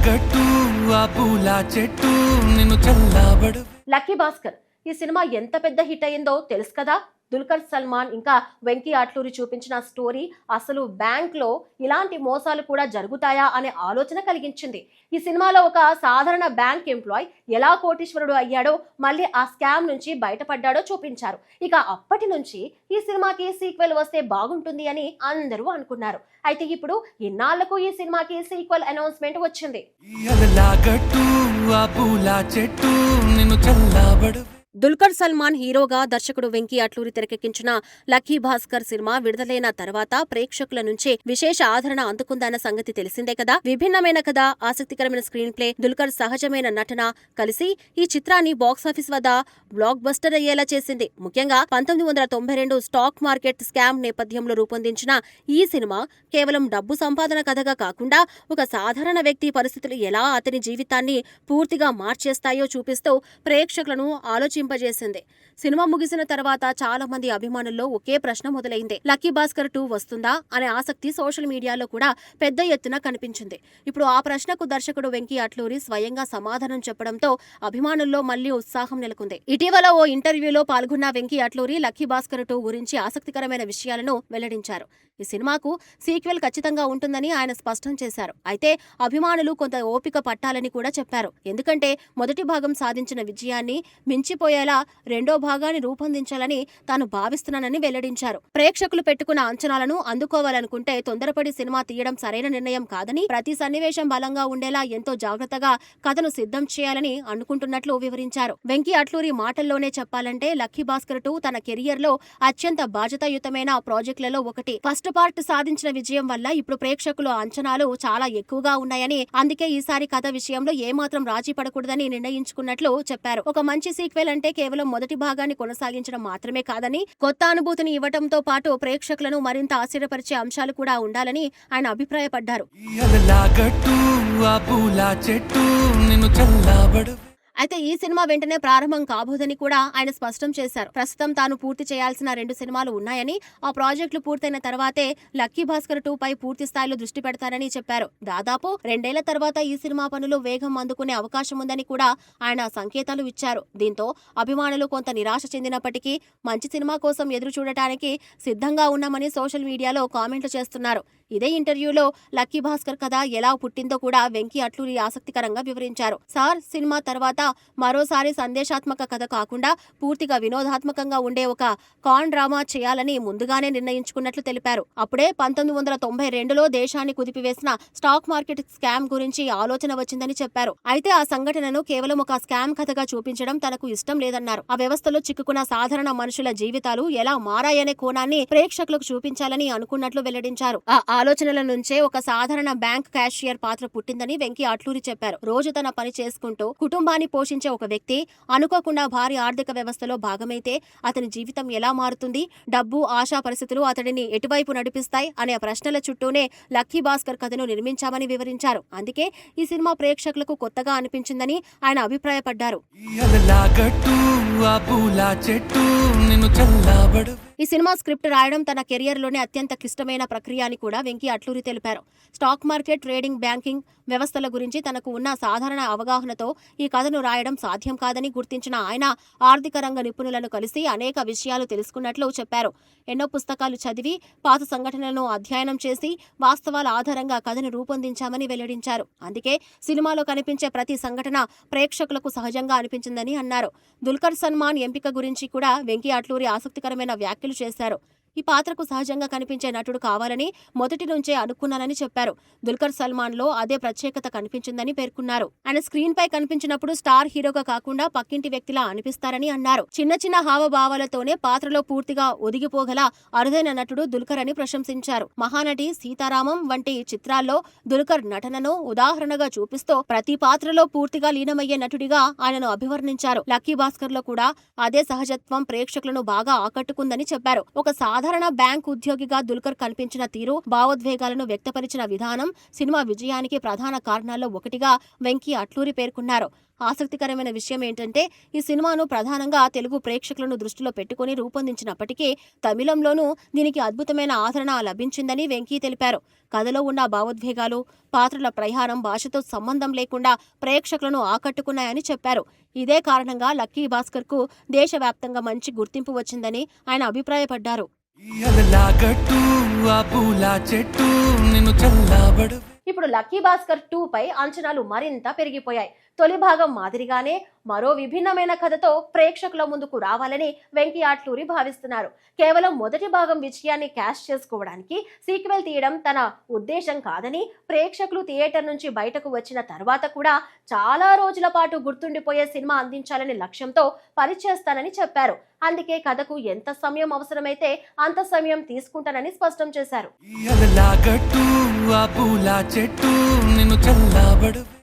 గట్టు ఆ పూల చెట్టు నిన్ను చల్లబడు. లక్కీ భాస్కర్ ఈ సినిమా ఎంత పెద్ద హిట్ అయిందో తెలుసు కదా. దుల్కర్ సల్మాన్ ఇంకా వెంకీ అట్లూరి చూపించిన స్టోరీ అసలు బ్యాంక్ లో ఇలాంటి మోసాలు కూడా జరుగుతాయా అనే ఆలోచన కలిగించింది. ఈ సినిమాలో ఒక సాధారణ బ్యాంక్ ఎంప్లాయ్ ఎలా కోటీశ్వరుడు అయ్యాడో, మళ్ళీ ఆ స్కామ్ నుంచి బయటపడ్డాడో చూపించారు. ఇక అప్పటి నుంచి ఈ సినిమాకి సీక్వెల్ వస్తే బాగుంటుంది అని అందరూ అనుకున్నారు. అయితే ఇప్పుడు ఇన్నాళ్లకు ఈ సినిమాకి సీక్వెల్ అనౌన్స్మెంట్ వచ్చింది. దుల్కర్ సల్మాన్ హీరోగా దర్శకుడు వెంకీ అట్లూరి తెరకెక్కించిన లక్కీ భాస్కర్ సినిమా విడుదలైన తర్వాత ప్రేక్షకుల నుంచి విశేష ఆదరణ అందుకుందన్న సంగతి తెలిసిందే కదా. విభిన్నమైన కథ, ఆసక్తికరమైన స్క్రీన్ ప్లే, దుల్కర్ సహజమైన నటన కలిసి ఈ చిత్రాన్ని బాక్సాఫీస్ వద్ద బ్లాక్ బస్టర్ అయ్యేలా చేసింది. ముఖ్యంగా 1992 స్టాక్ మార్కెట్ స్కామ్ నేపథ్యంలో రూపొందించిన ఈ సినిమా కేవలం డబ్బు సంపాదన కథగా కాకుండా ఒక సాధారణ వ్యక్తి పరిస్థితులు ఎలా అతని జీవితాన్ని పూర్తిగా మార్చేస్తాయో చూపిస్తూ ప్రేక్షకులను ఆలోచింపజేసింది. సినిమా ముగిసిన తర్వాత చాలా మంది అభిమానుల్లో ఒకే ప్రశ్న మొదలైంది. లక్కీ భాస్కర్ 2 వస్తుందా అనే ఆసక్తి సోషల్ మీడియాలో కూడా పెద్ద ఎత్తున కనిపించింది. ఇప్పుడు ఆ ప్రశ్నకు దర్శకుడు వెంకీ అట్లూరి స్వయంగా సమాధానం చెప్పడంతో అభిమానుల్లో మళ్లీ ఉత్సాహం నెలకొంది. ఇటీవల ఓ ఇంటర్వ్యూలో పాల్గొన్న వెంకీ అట్లూరి లక్కీ భాస్కర్ 2 గురించి ఆసక్తికరమైన విషయాలను వెల్లడించారు. ఈ సినిమాకు సీక్వెల్ ఖచ్చితంగా ఉంటుందని ఆయన స్పష్టం చేశారు. అయితే అభిమానులు కొంత ఓపిక పట్టాలని కూడా చెప్పారు. ఎందుకంటే మొదటి భాగం సాధించిన విజయాన్ని మించిపోయేలా రెండో భాగాన్ని రూపొందించాలని తాను భావిస్తున్నానని వెల్లడించారు. ప్రేక్షకులు పెట్టుకున్న అంచనాలను అందుకోవాలనుకుంటే తొందరపడి సినిమా తీయడం సరైన నిర్ణయం కాదని, ప్రతి సన్నివేశం బలంగా ఉండేలా ఎంతో జాగ్రత్తగా కథను సిద్ధం చేయాలని అనుకుంటున్నట్లు వివరించారు. వెంకీ అట్లూరి మాటల్లోనే చెప్పాలంటే లక్కీ భాస్కర్ 2 తన కెరియర్ లో అత్యంత బాధ్యతాయుతమైన ప్రాజెక్టులలో ఒకటి. ఫస్ట్ పార్ట్ సాధించిన విజయం వల్ల ఇప్పుడు ప్రేక్షకుల అంచనాలు చాలా ఎక్కువగా ఉన్నాయని, అందుకే ఈసారి కథ విషయంలో ఏమాత్రం రాజీ పడకూడదని నిర్ణయించుకున్నట్లు చెప్పారు. ఒక మంచి సీక్వెల్ అంటే కేవలం మొదటి భాగాన్ని కొనసాగించడం మాత్రమే కాదని, కొత్త అనుభూతిని ఇవ్వడంతో పాటు ప్రేక్షకులను మరింత ఆశ్చర్యపరిచే అంశాలు కూడా ఉండాలని ఆయన అభిప్రాయపడ్డారు. అయితే ఈ సినిమా వెంటనే ప్రారంభం కాబోదని కూడా ఆయన స్పష్టం చేశారు. ప్రస్తుతం తాను పూర్తి చేయాల్సిన 2 సినిమాలు ఉన్నాయని, ఆ ప్రాజెక్టులు పూర్తయిన తర్వాతే లక్కీ భాస్కర్ 2 పై పూర్తి స్థాయిలో దృష్టి పెడతారని చెప్పారు. దాదాపు 2 ఏళ్ల తర్వాత ఈ సినిమా పనులు వేగం అందుకునే అవకాశం ఉందని కూడా ఆయన సంకేతాలు ఇచ్చారు. దీంతో అభిమానులు కొంత నిరాశ చెందినప్పటికీ మంచి సినిమా కోసం ఎదురు చూడటానికి సిద్ధంగా ఉన్నామని సోషల్ మీడియాలో కామెంట్లు చేస్తున్నారు. ఇదే ఇంటర్వ్యూలో లక్కీ భాస్కర్ కథ ఎలా పుట్టిందో కూడా వెంకీ అట్లూరి ఆసక్తికరంగా వివరించారు. సార్ సినిమా తర్వాత మరోసారి సందేశాత్మక కథ కాకుండా పూర్తిగా వినోదాత్మకంగా ఉండే ఒక కాన్ డ్రామా చేయాలని ముందుగానే నిర్ణయించుకున్నట్లు తెలిపారు. అప్పుడే 1992లో దేశాన్ని కుదిపివేసిన స్టాక్ మార్కెట్ స్కామ్ గురించి ఆలోచన వచ్చిందని చెప్పారు. అయితే ఆ సంఘటనను కేవలం ఒక స్కామ్ కథగా చూపించడం తనకు ఇష్టం లేదన్నారు. ఆ వ్యవస్థలో చిక్కుకున్న సాధారణ మనుషుల జీవితాలు ఎలా మారాయనే కోణాన్ని ప్రేక్షకులకు చూపించాలని అనుకున్నట్లు వెల్లడించారు. ఆ ఆలోచనల నుంచే ఒక సాధారణ బ్యాంక్ క్యాషియర్ పాత్ర పుట్టిందని వెంకీ అట్లూరి చెప్పారు. రోజు తన పని చేసుకుంటూ కుటుంబాన్ని పోషించే ఒక వ్యక్తి అనుకోకుండా భారీ ఆర్థిక వ్యవస్థలో భాగమైతే అతని జీవితం ఎలా మారుతుంది, డబ్బు, ఆశా పరిస్థితులు అతడిని ఎటువైపు నడిపిస్తాయి అనే ప్రశ్నల చుట్టూనే లక్కీ భాస్కర్ కథను నిర్మించామని వివరించారు. అందుకే ఈ సినిమా ప్రేక్షకులకు కొత్తగా అనిపించిందని ఆయన అభిప్రాయపడ్డారు. ఈ సినిమా స్క్రిప్ట్ రాయడం తన కెరియర్ లోనే అత్యంత క్లిష్టమైన ప్రక్రియ అని కూడా వెంకీ అట్లూరి తెలిపారు. స్టాక్ మార్కెట్, ట్రేడింగ్, బ్యాంకింగ్ వ్యవస్థల గురించి తనకు ఉన్న సాధారణ అవగాహనతో ఈ కథను రాయడం సాధ్యం కాదని గుర్తించిన ఆయన ఆర్థిక రంగ నిపుణులను కలిసి అనేక విషయాలు తెలుసుకున్నట్లు చెప్పారు. ఎన్నో పుస్తకాలు చదివి, పాత సంఘటనలను అధ్యయనం చేసి వాస్తవాల ఆధారంగా కథను రూపొందించామని వెల్లడించారు. అందుకే సినిమాలో కనిపించే ప్రతి సంఘటన ప్రేక్షకులకు సహజంగా అనిపించిందని అన్నారు. దుల్కర్ సల్మాన్ ఎంపిక గురించి కూడా వెంకీ అట్లూరి ఆసక్తికరమైన వ్యాఖ్యలు చేశారు. ఈ పాత్రకు సహజంగా కనిపించే నటుడు కావాలని మొదటి నుంచే అనుకున్నానని చెప్పారు. దుల్కర్ సల్మాన్ లో అదే ప్రత్యేకత కనిపించిందని పేర్కొన్నారు. ఆయన స్క్రీన్ పై కనిపించినప్పుడు స్టార్ హీరోగా కాకుండా పక్కింటి వ్యక్తిలా అనిపిస్తారని అన్నారు. చిన్న చిన్న హావభావాలతోనే పాత్రలో పూర్తిగా ఒదిగిపోగల అరుదైన నటుడు దుల్కర్ అని ప్రశంసించారు. మహానటి, సీతారామం వంటి చిత్రాల్లో దుల్కర్ నటనను ఉదాహరణగా చూపిస్తూ ప్రతి పాత్రలో పూర్తిగా లీనమయ్యే నటుడిగా ఆయనను అభివర్ణించారు. లక్కీ భాస్కర్ లో కూడా అదే సహజత్వం ప్రేక్షకులను బాగా ఆకట్టుకుందని చెప్పారు. ఒక సాధారణ సాధారణ బ్యాంక్ ఉద్యోగిగా దుల్కర్ కనిపించిన తీరు, భావోద్వేగాలను వ్యక్తపరిచిన విధానం సినిమా విజయానికి ప్రధాన కారణాల్లో ఒకటిగా వెంకీ అట్లూరి పేర్కొన్నారు. ఆసక్తికరమైన విషయం ఏంటంటే ఈ సినిమాను ప్రధానంగా తెలుగు ప్రేక్షకులను దృష్టిలో పెట్టుకుని రూపొందించినప్పటికీ తమిళంలోనూ దీనికి అద్భుతమైన ఆదరణ లభించిందని వెంకీ తెలిపారు. కథలో ఉన్న భావోద్వేగాలు, పాత్రల ప్రయాణం భాషతో సంబంధం లేకుండా ప్రేక్షకులను ఆకట్టుకున్నాయని చెప్పారు. ఇదే కారణంగా లక్కీ భాస్కర్ కు దేశవ్యాప్తంగా మంచి గుర్తింపు వచ్చిందని ఆయన అభిప్రాయపడ్డారు. ఈ అలలాగట్టు ఆ పూల చెట్టు నిన్ను చల్లబడు. ఇప్పుడు లక్కీ భాస్కర్ 2 పై అంచనాలు మరింత పెరిగిపోయాయి. తొలి భాగం మాదిరిగానే మరో విభిన్నమైన కథతో ప్రేక్షకుల ముందుకు రావాలని వెంకీ అట్లూరి భావిస్తున్నారు. కేవలం మొదటి భాగం విజయాన్ని క్యాష్ చేసుకోవడానికి సీక్వెల్ తీయడం తన ఉద్దేశం కాదని, ప్రేక్షకులు థియేటర్ నుంచి బయటకు వచ్చిన తర్వాత కూడా చాలా రోజుల పాటు గుర్తుండిపోయే సినిమా అందించాలనే లక్ష్యంతో పనిచేస్తానని చెప్పారు. అందుకే కథకు ఎంత సమయం అవసరమైతే అంత సమయం తీసుకుంటానని స్పష్టం చేశారు. ఈ అలలాగట్టు ఆ పూల చెట్టు నిన్ను చల్లబడు.